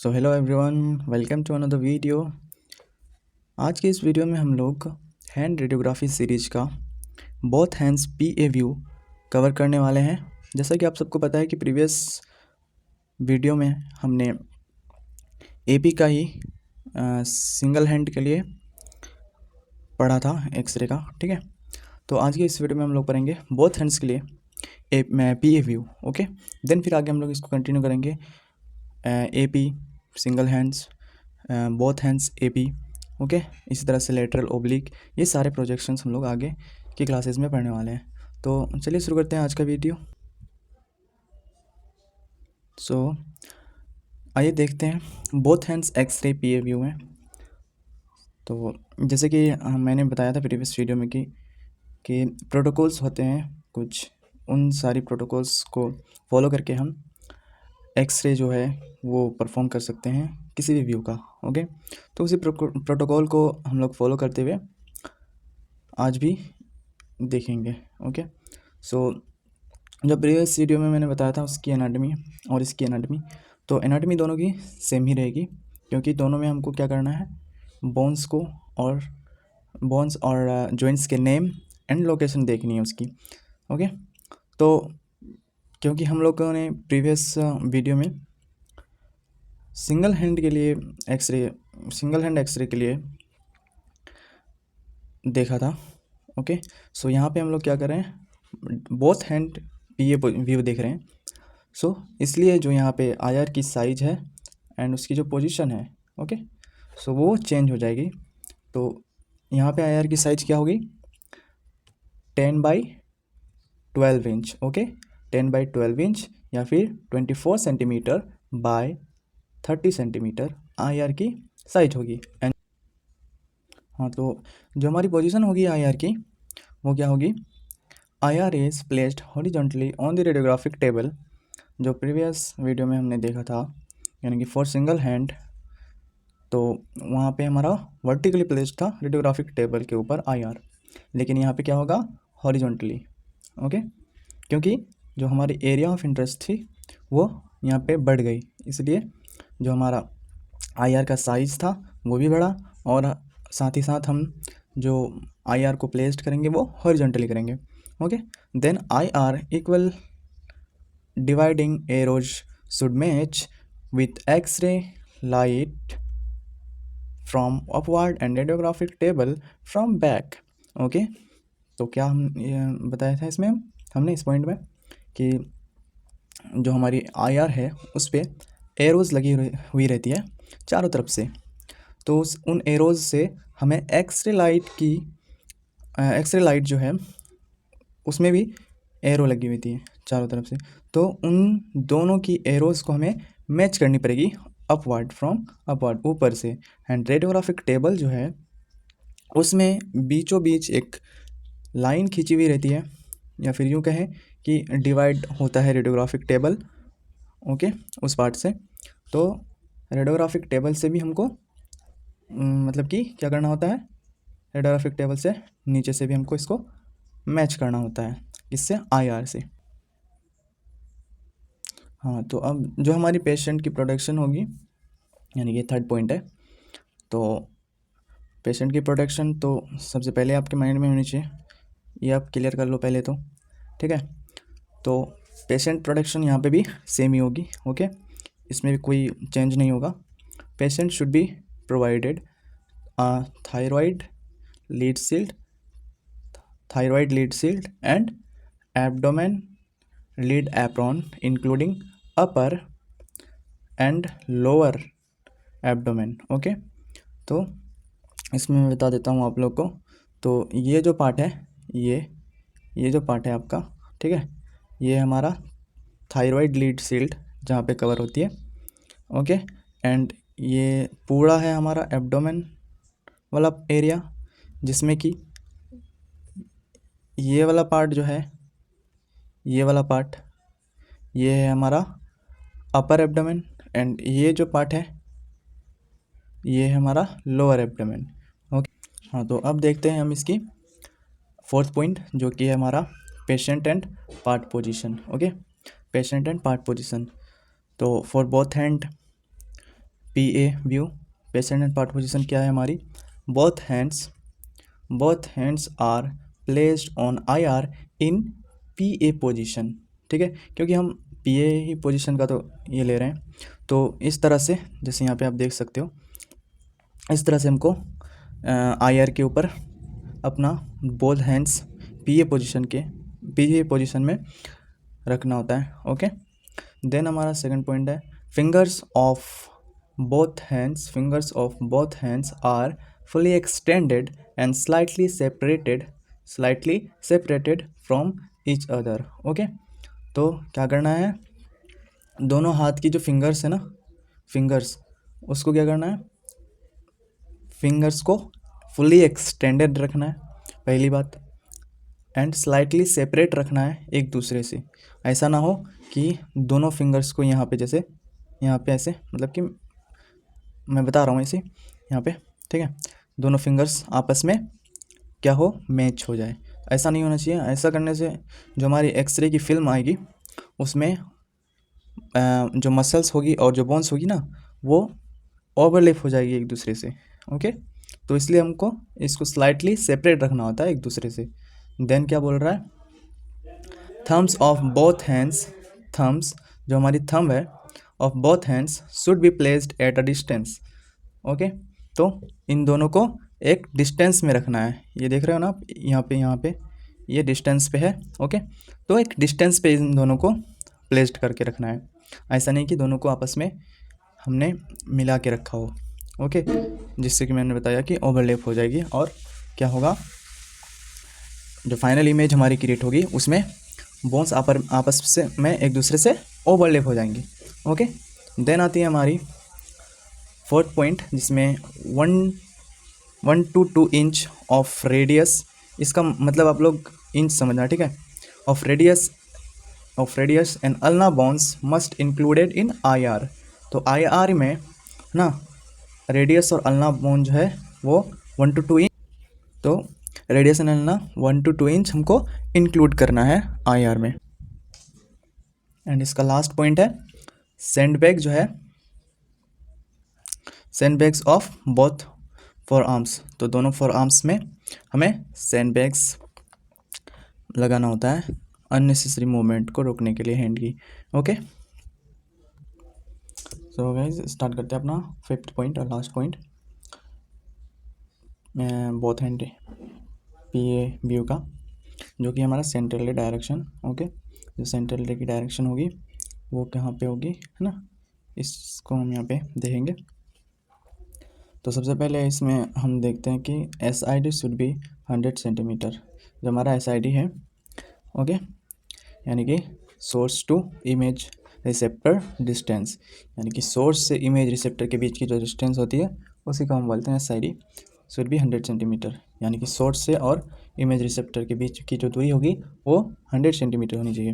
So hello everyone, welcome to another video. आज के इस वीडियो में हम लोग हैंड रेडियोग्राफी सीरीज का both hands PA view cover करने वाले हैं। जैसा कि आप सबको पता है कि प्रीवियस वीडियो में हमने एपी का ही सिंगल हैंड के लिए पढ़ा था एक्सरे का, ठीक है। तो आज के इस वीडियो में हम लोग पढ़ेंगे बोथ हैंड्स के लिए पीए व्यू, ओके। देन फिर आगे हम लोग इसको कंटिन्यू करेंगे AP single hands, both hands AP, okay. इसी तरह से लेटरल ओब्लिक, ये सारे प्रोजेक्शंस हम लोग आगे की क्लासेस में पढ़ने वाले हैं। तो चलिए शुरू करते हैं आज का वीडियो। सो आइए देखते हैं बोथ हैंड्स एक्सरे पीए व्यू में। तो जैसे कि मैंने बताया था प्रीवियस वीडियो में कि प्रोटोकॉल्स होते हैं कुछ, उन सारी प्रोटोकॉल्स को फॉलो करके हम एक्सरे जो है वो परफॉर्म कर सकते हैं किसी भी व्यू का, ओके। तो उसी प्रोटोकॉल को हम लोग फॉलो करते हुए आज भी देखेंगे, ओके। सो जो प्रीवियस वीडियो में मैंने बताया था उसकी एनाटमी और इसकी एनाटमी, तो एनाटमी दोनों की सेम ही रहेगी, क्योंकि दोनों में हमको क्या करना है, बोन्स और जॉइंट्स के नेम एंड लोकेशन देखनी है उसकी, ओके। तो क्योंकि हम लोगों ने प्रीवियस वीडियो में सिंगल हैंड एक्सरे के लिए देखा था, ओके। सो यहाँ पे हम लोग क्या कर रहे हैं, बोथ हैंड पीए व्यू देख रहे हैं। सो इसलिए जो यहाँ पे आईआर की साइज है एंड उसकी जो पोजीशन है, ओके, सो वो चेंज हो जाएगी। तो यहाँ पे आईआर की साइज क्या होगी, 10/12 इंच, ओके। 10/12 इंच या फिर 24 सेंटीमीटर बाय 30 सेंटीमीटर आईआर की साइज होगी। एंड हाँ, तो जो हमारी पोजीशन होगी आईआर की वो क्या होगी, IR is placed horizontally on the radiographic table. जो प्रीवियस वीडियो में हमने देखा था, यानी कि फॉर सिंगल हैंड, तो वहाँ पे हमारा वर्टिकली प्लेस्ड था रेडियोग्राफिक टेबल के ऊपर आईआर, लेकिन यहाँ पे क्या होगा, हॉरिजॉन्टली, ओके। क्योंकि जो हमारी एरिया ऑफ इंटरेस्ट थी वो यहाँ पे बढ़ गई, इसलिए जो हमारा आईआर का साइज़ था वो भी बढ़ा, और साथ ही साथ हम जो आईआर को प्लेस्ड करेंगे वो हॉरिजॉन्टली करेंगे, okay. Then IR equal dividing arrows should match with X-ray light from upward and radiographic table from back, okay. तो क्या हम ये बताया था इसमें, हमने इस पॉइंट में कि जो हमारी आईआर है उस पर एरोज़ लगी हुई रहती है चारों तरफ से, तो उन एरोज़ से हमें एक्सरे लाइट जो है उसमें भी एरो लगी हुई थी चारों तरफ से, तो उन दोनों की एरोज़ को हमें मैच करनी पड़ेगी अपवर्ड ऊपर से। एंड रेडियोग्राफिक टेबल जो है उसमें बीचों बीच एक लाइन खींची हुई रहती है, या फिर यूँ कहें कि डिवाइड होता है रेडियोग्राफिक टेबल, ओके, उस पार्ट से। तो रेडियोग्राफिक टेबल से भी हमको मतलब कि क्या करना होता है, रेडियोग्राफिक टेबल से नीचे से भी हमको इसको मैच करना होता है, इससे आईआर से। हाँ, तो अब जो हमारी पेशेंट की प्रोटेक्शन होगी, यानी कि थर्ड पॉइंट है, तो पेशेंट की प्रोटेक्शन तो सबसे पहले आपके माइंड में होनी चाहिए, ये आप क्लियर कर लो पहले तो, ठीक है। तो पेशेंट प्रोटेक्शन यहाँ पे भी सेम ही होगी, ओके, इसमें भी कोई चेंज नहीं होगा। Patient should be provided thyroid lead shield and abdomen lead apron including upper and lower abdomen, okay. तो इसमें मैं बता देता हूँ आप लोग को, तो ये जो पार्ट है, ये जो पार्ट है आपका, ठीक है, ये हमारा थायराइड लीड शील्ड जहाँ पे कवर होती है, ओके। एंड ये पूरा है हमारा एब्डोमेन वाला एरिया, जिसमें कि ये वाला पार्ट जो है, ये वाला पार्ट, ये है हमारा अपर एब्डोमेन, एंड ये जो पार्ट है ये है हमारा लोअर एब्डोमेन, ओके। हाँ, तो अब देखते हैं हम इसकी फोर्थ पॉइंट, जो कि है हमारा patient and part position, okay. Patient and part position, तो for both hand PA view, patient and part position क्या है हमारी, both hands are placed on IR in PA position, ठीक है, क्योंकि हम PA ही पोजीशन का तो ये ले रहे हैं, तो इस तरह से जैसे यहाँ पे आप देख सकते हो, इस तरह से हमको IR के ऊपर अपना बोथ हैंड्स PA पोजीशन में रखना होता है, ओके। देन हमारा सेकंड पॉइंट है fingers of both hands are fully extended and slightly separated from each other, okay. तो क्या करना है, दोनों हाथ की जो फिंगर्स है ना, फिंगर्स, उसको क्या करना है, फिंगर्स को फुली एक्सटेंडेड रखना है पहली बात, एंड स्लाइटली सेपरेट रखना है एक दूसरे से। ऐसा ना हो कि दोनों फिंगर्स को यहाँ पे जैसे यहाँ पे ऐसे, मतलब कि मैं बता रहा हूँ ऐसे यहाँ पे, ठीक है, दोनों फिंगर्स आपस में क्या हो, मैच हो जाए, ऐसा नहीं होना चाहिए। ऐसा करने से जो हमारी एक्सरे की फिल्म आएगी उसमें जो मसल्स होगी और जो बोन्स होगी ना, वो ओवरलैप हो जाएगी एक दूसरे से, ओके। तो इसलिए हमको इसको स्लाइटली सेपरेट रखना होता है एक दूसरे से। देन क्या बोल रहा है, thumbs of both hands, thumbs जो हमारी थंब है, of both hands should be placed at a distance, okay. तो इन दोनों को एक डिस्टेंस में रखना है, ये देख रहे हो ना आप, यहाँ पे ये डिस्टेंस पे है, ओके। तो एक डिस्टेंस पे इन दोनों को प्लेस्ड करके रखना है, ऐसा नहीं कि दोनों को आपस में हमने मिला के रखा हो, ओके, जिससे कि मैंने बताया कि ओवरलैप हो जाएगी और क्या होगा, जो फाइनल इमेज हमारी क्रिएट होगी उसमें बोन्स आपस से में एक दूसरे से ओवरलैप हो जाएंगी, ओके। देन आती है हमारी फोर्थ पॉइंट, जिसमें 1 to 2 इंच ऑफ रेडियस, इसका मतलब आप लोग इंच समझना, ठीक है, of radius and ulna bones must included in IR। तो IR में ना रेडियस और अल्ना बोन जो है वो 1 to 2 इंच, तो radius and ulna 1 to 2 inch हमको इंक्लूड करना है IR में। एंड इसका लास्ट पॉइंट है सैंडबैग जो है, सैंडबैग्स ऑफ बोथ फॉर आर्म्स, तो दोनों फॉर आर्म्स में हमें सैंडबैग्स लगाना होता है अननेसेसरी मूवमेंट को रोकने के लिए हैंड की, ओके। सो गाइस स्टार्ट करते हैं अपना फिफ्थ पॉइंट और last point, both hand PA view का, जो कि हमारा सेंट्रल रे डायरेक्शन, ओके। जो सेंट्रल रे की डायरेक्शन होगी वो कहाँ पे होगी, है ना, इसको हम यहाँ पे देखेंगे। तो सबसे पहले इसमें हम देखते हैं कि SID शुड बी 100 सेंटीमीटर, जो हमारा SID है, ओके, यानी कि source to image receptor distance, यानी कि सोर्स से इमेज रिसेप्टर के बीच की जो डिस्टेंस होती है उसी को हम बोलते हैं SID शुड बी 100 सेंटीमीटर, यानी कि सोर्स से और इमेज रिसेप्टर के बीच की जो दूरी होगी वो 100 सेंटीमीटर होनी चाहिए।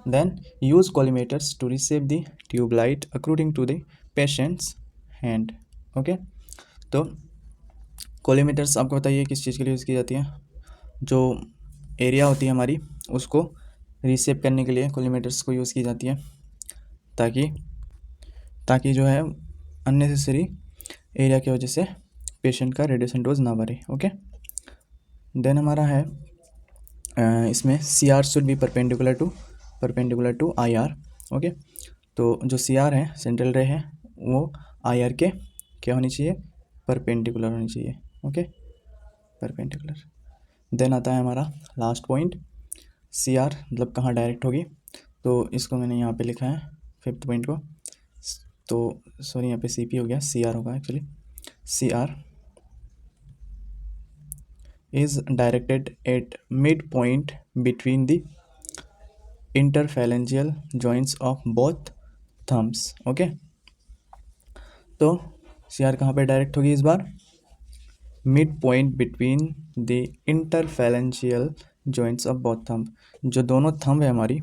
Then use collimators to receive the tube light according to the patient's hand, okay. तो कॉलीमेटर्स आपको बताइए किस चीज़ के लिए यूज़ की जाती है, जो एरिया होती है हमारी उसको रिसेप करने के लिए कॉलीमेटर्स को यूज़ की जाती है, ताकि जो है अननेसेसरी एरिया की वजह से पेशेंट का रेडिएशन डोज ना बढ़े, ओके। देन हमारा है इसमें CR should be perpendicular to IR, okay. तो जो CR है सेंट्रल रे है वो IR के क्या होनी चाहिए, परपेंडिकुलर होनी चाहिए, ओके, परपेंडिकुलर। देन आता है हमारा लास्ट पॉइंट, CR मतलब कहाँ डायरेक्ट होगी, तो इसको मैंने यहाँ पे लिखा है फिफ्थ पॉइंट को, तो सॉरी यहाँ पे CP हो गया, CR होगा actually, CR is directed at midpoint between the interphalangeal joints of both thumbs, okay. तो CR कहाँ पे डायरेक्ट होगी इस बार, mid point between the interphalangeal joints of both thumb, जो दोनों थंब है हमारी,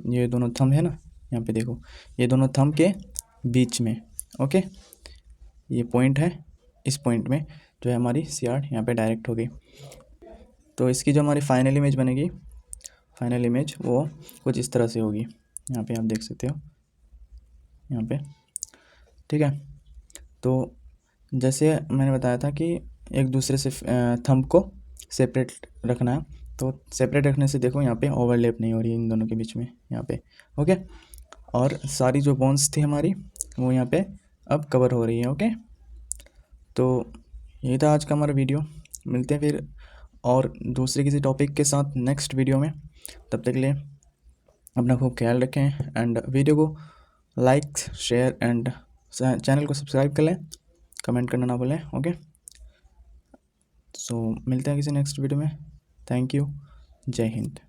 ये दोनों थंब है ना, यहाँ पे देखो ये दोनों थंब के बीच में, ओके, ये पॉइंट है, इस पॉइंट में जो है हमारी CR यहाँ पे डायरेक्ट होगी। तो इसकी जो हमारी फाइनल इमेज बनेगी, फाइनल इमेज वो कुछ इस तरह से होगी, यहाँ पे आप देख सकते हो यहाँ पे, ठीक है। तो जैसे मैंने बताया था कि एक दूसरे से थंब को सेपरेट रखना है, तो सेपरेट रखने से देखो यहाँ पे ओवरलैप नहीं हो रही है इन दोनों के बीच में यहाँ पे। ओके, और सारी जो बोन्स थी हमारी वो यहाँ पे अब कवर हो रही है। ओके, तो यही था आज का हमारा वीडियो। मिलते हैं फिर और दूसरे किसी टॉपिक के साथ नेक्स्ट वीडियो में। तब तक के लिए अपना खूब ख्याल रखें एंड वीडियो को लाइक शेयर एंड चैनल को सब्सक्राइब कर लें, कमेंट करना ना भूलें। ओके, सो मिलते हैं किसी नेक्स्ट वीडियो में। थैंक यू, जय हिंद।